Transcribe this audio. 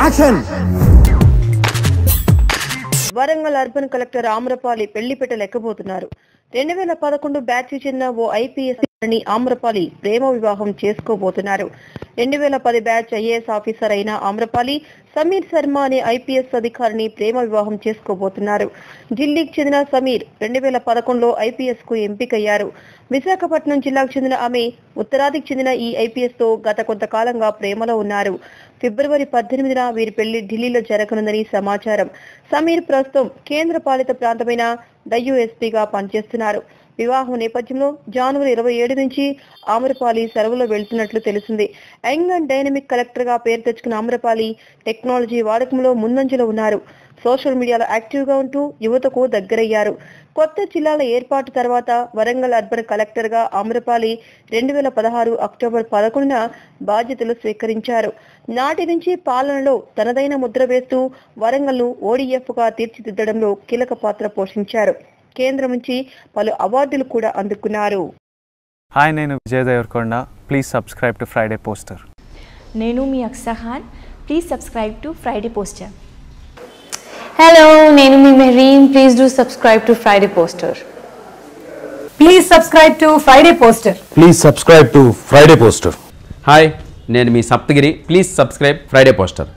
Action. Warangal urban collector Amrapali పెళ్లిపీట లెక్కబోతున్నారు. 2011 batch చెందిన ఓ ఐపీఎస్ ఆమ్రపాలి ప్రేమ వివాహం చేసుకోబోతున్నారు. 2010 బ్యాచ్ ఐఏఎస్ ఆఫీసర్ అయిన ఆమ్రపాలి సమీర్ శర్మ అనే ఐపీఎస్ అధికారిని ప్రేమ వివాహం చేసుకోబోతున్నారు. ఢిల్లీకి చెందిన సమీర్ 2011లో ఐపీఎస్ కు ఎంపికయ్యారు. విశాఖపట్నం జిల్లాకు చెందిన ఆమె ఉత్తరాదికి చెందిన ఈ ఐపీఎస్ తో గత కొంతకాలంగా ప్రేమలో ఉన్నారు. ఫిబ్రవరి 18న వీరి పెళ్లి ఢిల్లీలో జరగనుందని సమాచారం. సమీర్ ప్రస్తుతం కేంద్ర పాలిత ప్రాంతమైన డయ్యూఎస్పీగా పనిచేస్తున్నారు. వివాహం నేపథ్యంలో జనవరి 27 నుంచి ఆమ్రపాలి సెలవులో వెళ్తున్నట్లు తెలిసింది. యంగ్ అండ్ డైనమిక్ కలెక్టర్ గా పేరు తెచ్చుకున్న ఆమ్రపాలి టెక్నాలజీ వాడకంలో ముందంజలో ఉన్నారు. సోషల్ మీడియాలో యాక్టివ్ గా ఉంటూ యువతకు దగ్గరయ్యారు. కొత్త జిల్లాల ఏర్పాటు తర్వాత వరంగల్ అర్బన్ కలెక్టర్ గా ఆమ్రపాలి 2016 అక్టోబర్ 11న బాధ్యతలు స్వీకరించారు. నాటి నుంచి పాలనలో తనదైన ముద్ర వేస్తూ వరంగల్ ను ఓడీఎఫ్ గా తీర్చిదిద్దడంలో కీలక పాత్ర పోషించారు. కేంద్రం నుంచి పలు అవార్డులు కూడా అందుకున్నారు. హాయ్, నేను Vijay Deverakonda. Please subscribe to Friday poster. నేను మీ Aksa Khan. Please subscribe to Friday poster. Hello, నేను మీ Mehreen. Please do subscribe to Friday poster. Please subscribe to Friday poster. Please subscribe to Friday poster. Hi, నేను మీ Saptagiri. Please subscribe Friday poster.